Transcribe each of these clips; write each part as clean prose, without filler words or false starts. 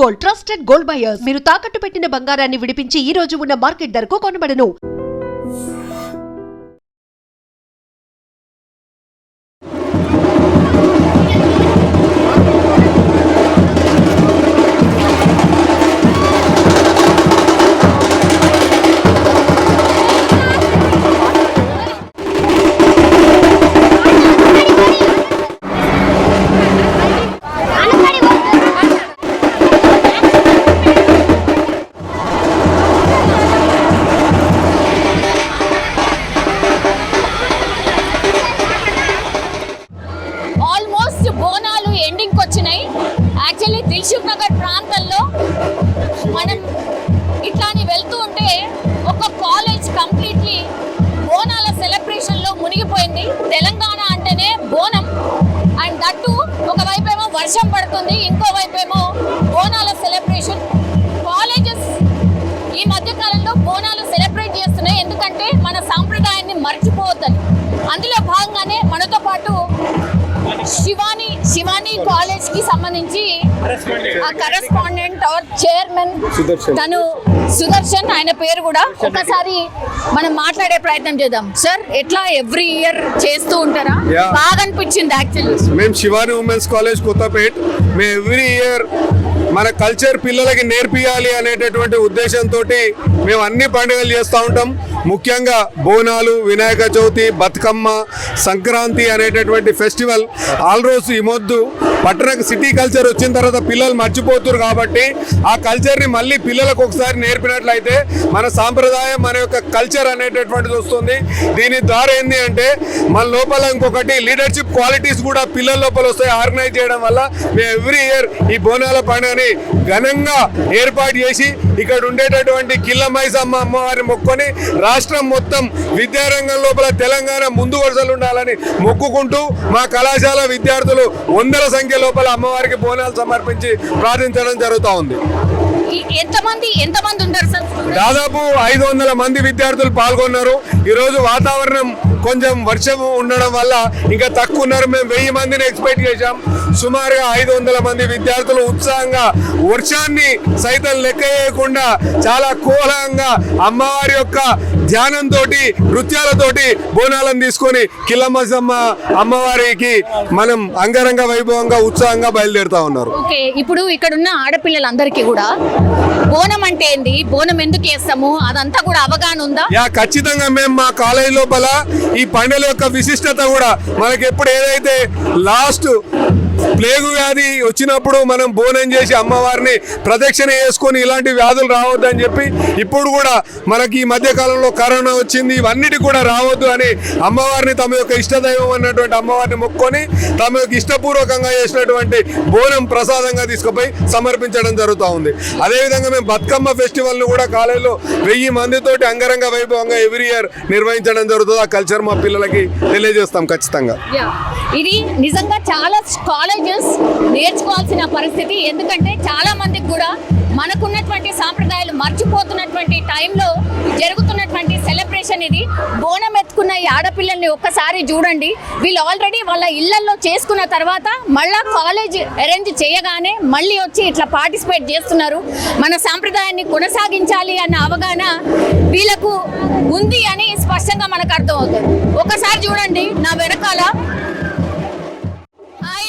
Gold, trusted gold buyers. మీరు తాకట్టు పెట్టిన బంగారాన్ని విడిపించి ఈ రోజు ఉన్న మార్కెట్ ధరకు కొనబడను. బోనాలు ఎండింగ్కి వచ్చినాయి. యాక్చువల్లీ దిల్సుఖ్ నగర్ ప్రాంతంలో మనం ఇట్లాని వెళ్తూ ఉంటే ఒక కాలేజ్ కంప్లీట్లీ బోనాల సెలబ్రేషన్లో మునిగిపోయింది. తెలంగాణ అంటేనే బోనం, అండ్ దట్టు ఒకవైపేమో వర్షం పడుతుంది, ఇంకోవైపేమో బోనాల సెలబ్రేషన్. కాలేజెస్ ఈ మధ్యకాలంలో బోనాలు సెలబ్రేట్ చేస్తున్నాయి, ఎందుకంటే మన సాంప్రదాయాన్ని మర్చిపోవద్దని. అందులో భాగంగానే మనతో పాటు శివాని కాలేజ్ కి సంబంధించి కరెస్పాండెంట్ ఆర్ చైర్మన్ తను సుదర్శన్, ఆయన పేరు కూడా. ఒకసారి మనం మాట్లాడే ప్రయత్నం చేద్దాం. సార్, ఎట్లా ఎవ్రీ ఇయర్ చేస్తూ ఉంటారా? బాగా అనిపించింది యాక్చువల్లీ. మేము శివాని ఉమెన్స్ కాలేజ్ కొత్తపేట్, మేము ఎవ్రీ ఇయర్ మన కల్చర్ పిల్లలకి నేర్పియాలి అనేటటువంటి ఉద్దేశంతో మేము అన్ని పండుగలు చేస్తూ ఉంటాం. ముఖ్యంగా బోనాలు, వినాయక చవితి, బతుకమ్మ, సంక్రాంతి అనేటటువంటి ఫెస్టివల్ ఆల్రోజు ఈ మొద్దు పట్టణకు సిటీ కల్చర్ వచ్చిన తర్వాత పిల్లలు మర్చిపోతున్నారు. కాబట్టి ఆ కల్చర్ని మళ్ళీ పిల్లలకు ఒకసారి నేర్పినట్లయితే మన సాంప్రదాయం, మన యొక్క కల్చర్ అనేటటువంటిది వస్తుంది. దీని ద్వారా ఏంటి అంటే మన లోపల ఇంకొకటి లీడర్షిప్ క్వాలిటీస్ కూడా పిల్లల లోపల వస్తాయి. ఆర్గనైజ్ చేయడం వల్ల మేము ఎవ్రీ ఇయర్ ఈ బోనాల పండుగని ఘనంగా ఏర్పాటు చేసి ఇక్కడ ఉండేటటువంటి కిల్లమైసమ్మ అమ్మవారిని మొక్కుకొని రాష్ట్రం మొత్తం విద్యారంగం లోపల తెలంగాణ ముందు వరుసలు ఉండాలని మొక్కుకుంటూ మా కళాశాల విద్యార్థులు వందల సంఖ్య లోపల అమ్మవారికి బోనాలు సమర్పించి ప్రార్థించడం జరుగుతూ ఉంది. ఎంతమంది ఉంటారు సార్? దాదాపు 500 మంది విద్యార్థులు పాల్గొన్నారు. ఈరోజు వాతావరణం కొంచెం వర్షం ఉండడం వల్ల ఇంకా తక్కువ ఉన్నారు. మేము 1000 మందిని ఎక్స్పెక్ట్ చేశాం. సుమారుగా 500 మంది విద్యార్థులు ఉత్సాహంగా వర్షాన్ని సైతం లెక్క చేయకుండా చాలా కోలాహలంగా అమ్మవారి యొక్క ధ్యానంతో, నృత్యాలతోటి బోనాలను తీసుకొని కిల్లమసమ్మ అమ్మవారికి మనం అంగరంగ వైభవంగా ఉత్సాహంగా బయలుదేరుతా ఉన్నారు. ఓకే, ఇప్పుడు ఇక్కడ ఉన్న ఆడపిల్లలందరికీ కూడా బోనం అంటే ఏంది, బోనం ఎందుకు చేస్తాము, అదంతా కూడా అవగాహన ఉందా? ఖచ్చితంగా మేము మా కాలేజ్ లోపల ఈ పండుగల యొక్క విశిష్టత కూడా మనకి ఎప్పుడు ఏదైతే లాస్ట్ ప్లేగు వ్యాధి వచ్చినప్పుడు మనం బోనం చేసి అమ్మవారిని ప్రదక్షిణ చేసుకొని ఇలాంటి వ్యాధులు రావద్దని చెప్పి, ఇప్పుడు కూడా మనకి ఈ మధ్య కాలంలో కరోనా వచ్చింది, ఇవన్నిటి కూడా రావద్దు అని అమ్మవారిని తమ యొక్క ఇష్టదైవం అన్నటువంటి అమ్మవారిని మొక్కుకొని తమ యొక్క ఇష్టపూర్వకంగా చేసినటువంటి బోనం ప్రసాదంగా తీసుకుపోయి సమర్పించడం జరుగుతూ ఉంది. అదేవిధంగా మేము బతుకమ్మ ఫెస్టివల్ను కూడా కాలేజీలో 1000 మందితోటి అంగరంగ వైభవంగా ఎవ్రీ ఇయర్ నిర్వహించడం జరుగుతుంది. ఆ కల్చర్ మా పిల్లలకి తెలియజేస్తాం ఖచ్చితంగా. ఇది నిజంగా చాలా కాలేజెస్ నేర్చుకోవాల్సిన పరిస్థితి. ఎందుకంటే చాలా మందికి కూడా మనకున్నటువంటి సాంప్రదాయాలు మర్చిపోతున్నటువంటి టైంలో జరుగుతున్నటువంటి సెలబ్రేషన్ ఇది. బోనం ఎత్తుకున్న ఈ ఆడపిల్లల్ని ఒక్కసారి చూడండి. వీళ్ళు ఆల్రెడీ వాళ్ళ ఇళ్లలో చేసుకున్న తర్వాత మళ్ళా కాలేజ్ అరేంజ్ చేయగానే మళ్ళీ వచ్చి ఇట్లా పార్టిసిపేట్ చేస్తున్నారు. మన సాంప్రదాయాన్ని కొనసాగించాలి అన్న అవగాహన వీళ్ళకు ఉంది అని స్పష్టంగా మనకు అర్థమవుతుంది. ఒకసారి చూడండి నా వెనకాల.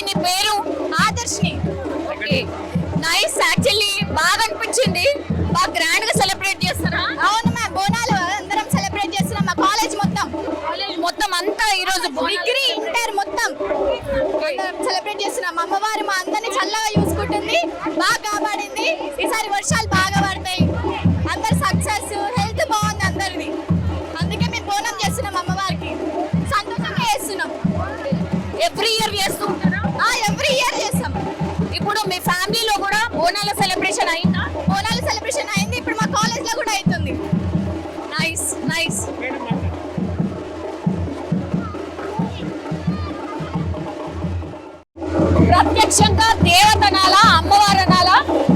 నీ పేరు? ఆదర్శిని. Okay, nice. యాక్చువల్లీ బాగా అనిపించింది. బాగా గ్రాండ్ గా సెలబ్రేట్ చేస్తారా? అవును మ్యామ్, బోనాలు అందరం సెలబ్రేట్ చేస్తున్నాం. మా కాలేజ్ మొత్తం అంతా ఈ రోజు డిగ్రీ ఇంటర్ మొత్తం సెలబ్రేట్ చేస్తున్నాం. అమ్మవారు మా అందరినీ చల్లగా చూసుకుంటుంది, బాగా కాపాడింది. ఈసారి వర్షాలు బాగా పడతాయి, అందరు సక్సెస్, హెల్త్ బాగుంది అందరిది. అందుకే మేము బోనం చేస్తున్నాం, అమ్మవారికి సంతోషంగా చేస్తున్నాం. ఎవ్రీ ఇయర్ చేస్తూ ఉంటారా? ఎవ్రీ ఇయర్ చేస్తాం. ఇప్పుడు మీ ఫ్యామిలీలో కూడా బోనాల సెలబ్రేషన్ అయిందా? బోనాల సెలబ్రేషన్ అయింది, ఇప్పుడు మా కాలేజ్ లో కూడా అవుతుంది. Nice nice. ప్రత్యక్షంగా దేవతనాల అమ్మవారనాల,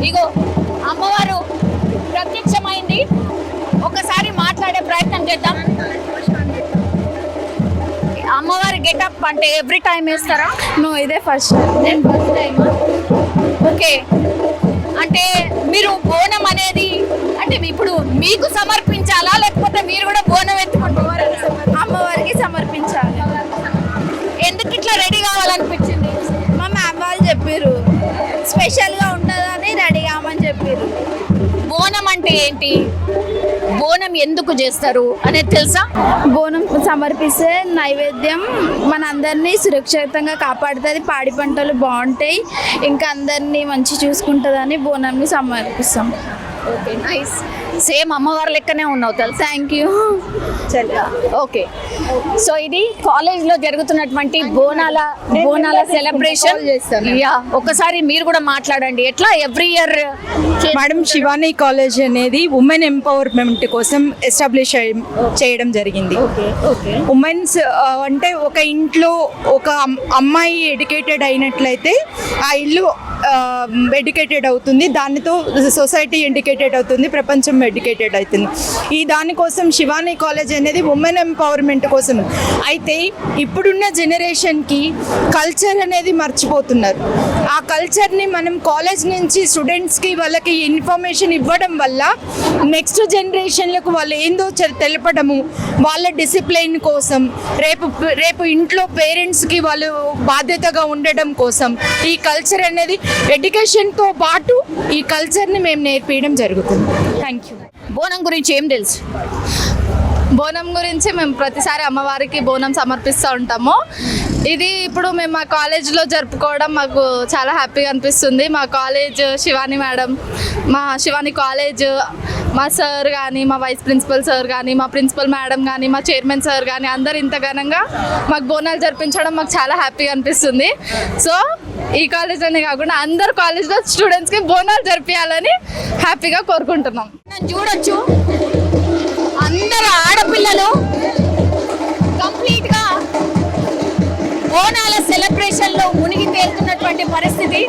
ఇగో అమ్మవారు ప్రత్యక్షమైంది. ఒకసారి మాట్లాడే ప్రయత్నం చేద్దాం. అమ్మవారి గెటప్ అంటే ఎవ్రీ టైం వేస్తారా? నో, ఇదే ఫస్ట్ టైం. ఓకే, అంటే అంటే ఇప్పుడు మీకు సమర్పించాలా లేకపోతే మీరు కూడా బోనం ఎత్తుకుంటారు? అమ్మవారికి సమర్పించాలి. ఎందుకు ఇట్లా రెడీ కావాలనిపించింది? మా మ్యామ్ వాళ్ళు చెప్పారు స్పెషల్గా ఉంటుందని రెడీ కామని చెప్పారు. బోనం అంటే ఏంటి, బోనం ఎందుకు చేస్తారు అనేది తెలుసా? బోనం సమర్పిస్తే నైవేద్యం మన అందరినీ సురక్షితంగా కాపాడుతుంది, పాడి పంటలు బాగుంటాయి, ఇంకా అందరినీ మంచి చూసుకుంటుందని బోనంని సమర్పిస్తాం. Okay, nice. సేమ్ అమ్మవారి లెక్కనే ఉన్నావు తెలుసా. Thank you. ఓకే, సో ఇది కాలేజ్ లో జరుగుతున్నటువంటి బోనాల సెలబ్రేషన్. యా, ఒక్కసారి మీరు కూడా మాట్లాడండి. ఎట్లా every year madam Shivani college అనేది ఉమెన్ ఎంపవర్మెంట్ కోసం ఎస్టాబ్లిష్ చేయడం జరిగింది. ఉమెన్స్ అంటే ఒక ఇంట్లో ఒక అమ్మాయి ఎడ్యుకేటెడ్ అయినట్లయితే ఆ ఇల్లు ఎడ్యుకేటెడ్ అవుతుంది, దానితో సొసైటీ ఎడ్యుకేటెడ్ అవుతుంది, ప్రపంచం ఎడ్యుకేటెడ్ అవుతుంది. ఈ దానికోసం శివాని కాలేజ్ అనేది ఉమెన్ ఎంపవర్మెంట్ కోసం. అయితే ఇప్పుడున్న జనరేషన్కి కల్చర్ అనేది మర్చిపోతున్నారు. ఆ కల్చర్ని మనం కాలేజ్ నుంచి స్టూడెంట్స్కి వాళ్ళకి ఇన్ఫర్మేషన్ ఇవ్వడం వల్ల నెక్స్ట్ జనరేషన్లకు వాళ్ళు ఏందో తెలపడము, వాళ్ళ డిసిప్లైన్ కోసం, రేపు ఇంట్లో పేరెంట్స్కి వాళ్ళు బాధ్యతగా ఉండడం కోసం ఈ కల్చర్ అనేది ఎడ్యుకేషన్తో పాటు ఈ కల్చర్ని మేము నేర్పించడం జరుగుతుంది. Thank you. బోనం గురించి ఏం తెలుసు? బోనం గురించి మేము ప్రతిసారి అమ్మవారికి బోనం సమర్పిస్తూ ఉంటాము. ఇది ఇప్పుడు మేము మా కాలేజ్లో జరుపుకోవడం మాకు చాలా హ్యాపీగా అనిపిస్తుంది. మా కాలేజ్ శివాని మేడం, మా శివాని కాలేజ్, మా సార్ కానీ, మా వైస్ ప్రిన్సిపల్ సార్ కానీ, మా ప్రిన్సిపల్ మేడం కానీ, మా చైర్మన్ సార్ కానీ అందరు ఇంత ఘనంగా మాకు బోనాలు జరిపించడం మాకు చాలా హ్యాపీగా అనిపిస్తుంది. సో ఈ కాలేజ్లోనే కాకుండా అందరు కాలేజ్లో స్టూడెంట్స్కి బోనాలు జరిపించాలని హ్యాపీగా కోరుకుంటున్నాం. చూడొచ్చు, అందరు ఆడపిల్లలు కంప్లీట్ గా బోనాల సెలబ్రేషన్ లో మునిగి తేలుతున్నటువంటి పరిస్థితి.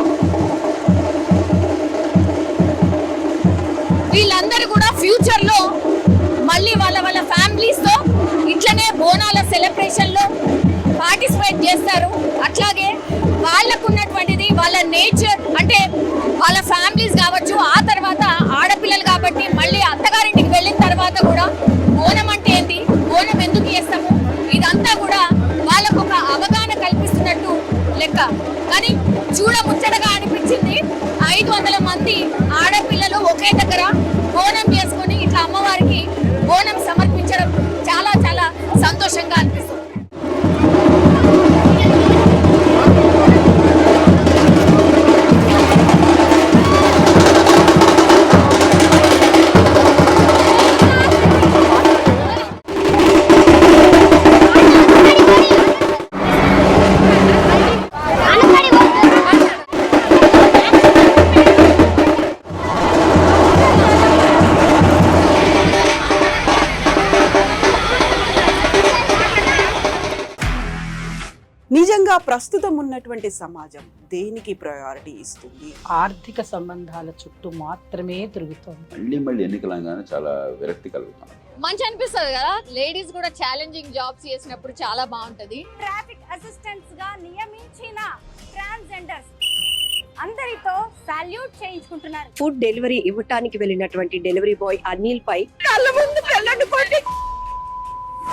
వీళ్ళందరూ కూడా ఫ్యూచర్ లో మళ్ళీ వాళ్ళ ఫ్యామిలీస్ తో ఇట్లనే బోనాల సెలబ్రేషన్ లో పార్టిసిపేట్ చేస్తారు. అట్లాగే వాళ్ళకున్నటువంటిది వాళ్ళ నేచర్ అంటే వాళ్ళ ఫ్యామిలీస్ కావచ్చు, ఆ తర్వాత ఆడపిల్లలు కాబట్టి మళ్ళీ అత్తగారింటికి వెళ్ళిన తర్వాత కూడా బోనం అంటే ఏంటి, బోనం ఎందుకు చేస్తాము, ఇదంతా కూడా వాళ్ళకు ఒక అవగాహన కల్పిస్తున్నట్టు లెక్క. కానీ చూడముచ్చటగా అనిపించింది, 500 మంది ఆడపిల్లలు ఒకే దగ్గర బోనం చేసుకొని ఇట్లా అమ్మవారికి బోనం సమర్పించడం చాలా చాలా సంతోషంగా అనిపిస్తుంది. నిజంగా ప్రస్తుతం ఉన్నటువంటి సమాజం దేనికి ప్రయారిటీ ఇస్తుంది? ఆర్థిక సంబంధాల చుట్టూ మాత్రమే తిరుగుతోంది. మళ్ళీ ఎన్నికలంగానే చాలా విరక్తి కలుగుతాం. మంచి అనిపిస్తుంది కదా, లేడీస్ కూడా ఛాలెంజింగ్ జాబ్స్ చేసినప్పుడు చాలా బాగుంటది. ట్రాఫిక్ అసిస్టెంట్స్ గా నియమించిన ట్రాన్స్జెండర్స్ అందరితో సాల్యూట్ చేయించుకుంటున్నారు. ఫుడ్ డెలివరీ ఇవ్వటానికి వెళ్ళినటువంటి డెలివరీ బాయ్ అనిల్ పై కళ్ళ ముందు పిల్లలు కొట్టి